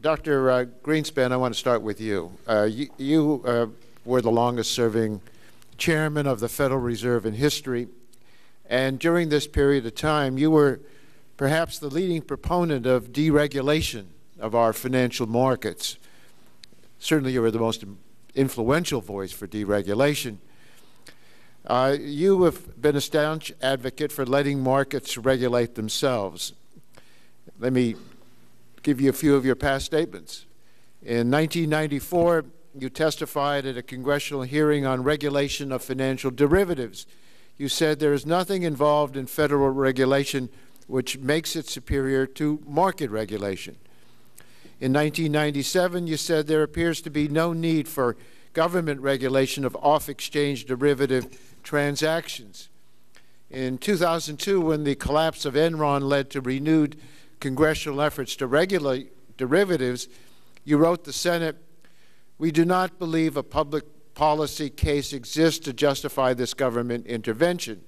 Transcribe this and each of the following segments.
Dr. Greenspan, I want to start with you. You were the longest-serving chairman of the Federal Reserve in history, and during this period of time, you were perhaps the leading proponent of deregulation of our financial markets. Certainly, you were the most influential voice for deregulation. You have been a staunch advocate for letting markets regulate themselves. Let me give you a few of your past statements. In 1994, you testified at a congressional hearing on regulation of financial derivatives. You said there is nothing involved in federal regulation which makes it superior to market regulation. In 1997, you said there appears to be no need for government regulation of off-exchange derivative transactions. In 2002, when the collapse of Enron led to renewed congressional efforts to regulate derivatives, you wrote the Senate, "We do not believe a public policy case exists to justify this government intervention."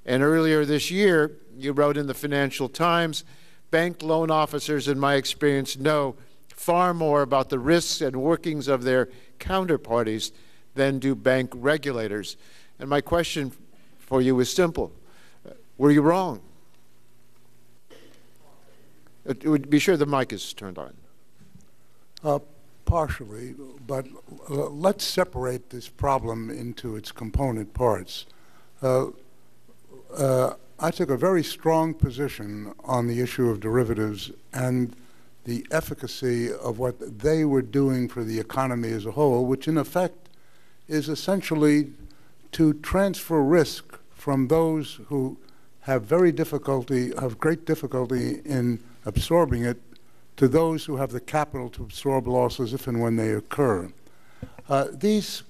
And earlier this year, you wrote in the Financial Times, "Bank loan officers, in my experience, know far more about the risks and workings of their counterparties than do bank regulators." And my question for you is simple. Were you wrong? Be sure the mic is turned on. Partially, but let's separate this problem into its component parts. I took a very strong position on the issue of derivatives and the efficacy of what they were doing for the economy as a whole, which in effect is essentially to transfer risk from those who have great difficulty in absorbing it to those who have the capital to absorb losses if and when they occur. These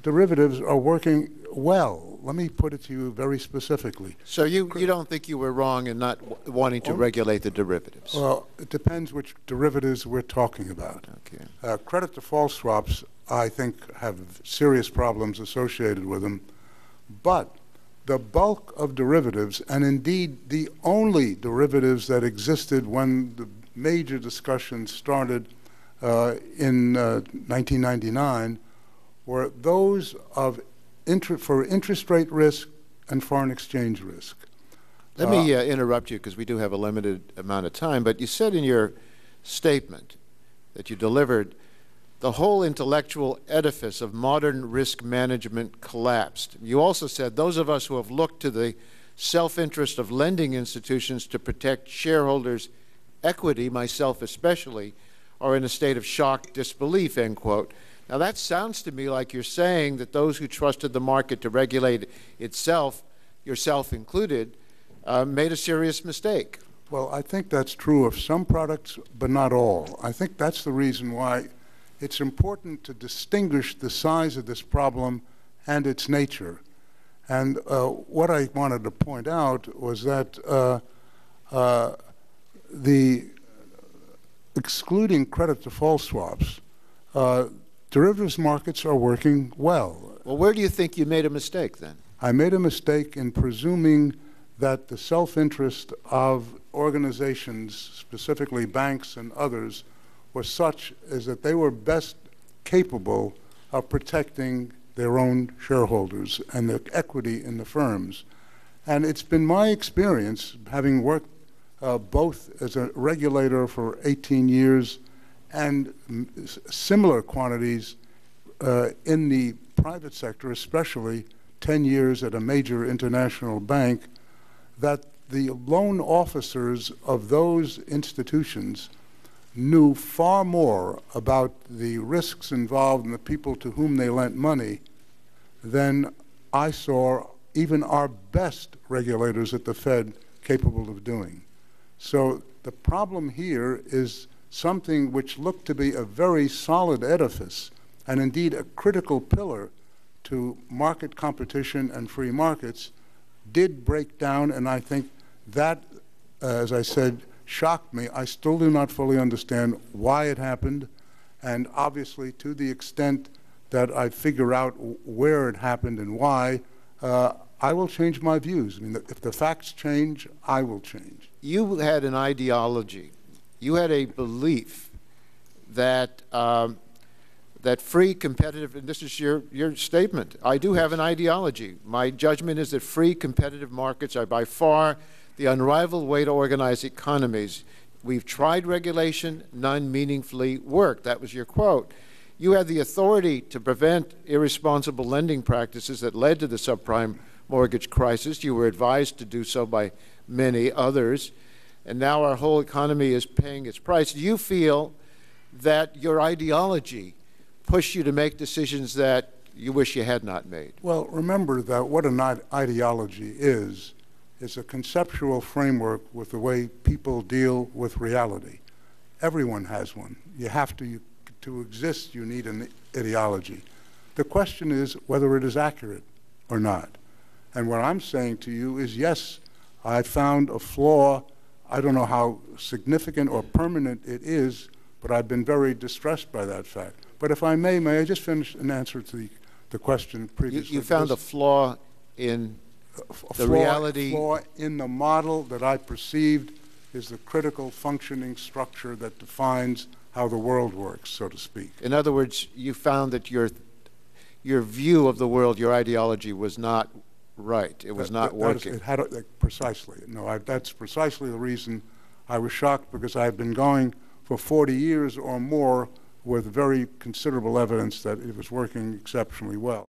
derivatives are working well. Let me put it to you very specifically. So you don't think you were wrong in not wanting to regulate the derivatives? Well, it depends which derivatives we're talking about. Okay. Credit default swaps, I think, have serious problems associated with them. But the bulk of derivatives, and indeed the only derivatives that existed when the major discussions started in 1999, were those of for interest rate risk and foreign exchange risk. Let me interrupt you because we do have a limited amount of time, but you said in your statement that you delivered, "The whole intellectual edifice of modern risk management collapsed." You also said, "Those of us who have looked to the self-interest of lending institutions to protect shareholders' equity, myself especially, are in a state of shocked disbelief," end quote. Now that sounds to me like you're saying that those who trusted the market to regulate itself, yourself included, made a serious mistake. Well, I think that's true of some products, but not all. I think that's the reason why it's important to distinguish the size of this problem and its nature. And what I wanted to point out was that the excluding credit default swaps, derivatives markets are working well. Well, where do you think you made a mistake then? I made a mistake in presuming that the self-interest of organizations, specifically banks and others, was such as that they were best capable of protecting their own shareholders and the equity in the firms. And it's been my experience, having worked both as a regulator for 18 years and similar quantities in the private sector, especially 10 years at a major international bank, that the loan officers of those institutions knew far more about the risks involved in the people to whom they lent money than I saw even our best regulators at the Fed capable of doing. So the problem here is something which looked to be a very solid edifice and indeed a critical pillar to market competition and free markets did break down, and I think that, as I said, shocked me. I still do not fully understand why it happened, and obviously to the extent that I figure out where it happened and why, I will change my views. I mean, if the facts change, I will change. You had an ideology. You had a belief that that free, competitive, and this is your statement, I do have an ideology. My judgment is that free, competitive markets are by far the unrivaled way to organize economies. We've tried regulation, none meaningfully worked. That was your quote. You had the authority to prevent irresponsible lending practices that led to the subprime mortgage crisis. You were advised to do so by many others, and now our whole economy is paying its price. Do you feel that your ideology pushed you to make decisions that you wish you had not made? Well, remember that what an ideology is a conceptual framework with the way people deal with reality. Everyone has one. You have to exist, you need an ideology. The question is whether it is accurate or not. And what I'm saying to you is, yes, I found a flaw. I don't know how significant or permanent it is, but I've been very distressed by that fact. But if I may I just finish an answer to the question previously? You found a flaw in the reality? A flaw in the model that I perceived is the critical functioning structure that defines how the world works, so to speak. In other words, you found that your view of the world, your ideology, was not right. It was not working. Precisely. No, that's precisely the reason I was shocked, because I had been going for 40 years or more with very considerable evidence that it was working exceptionally well.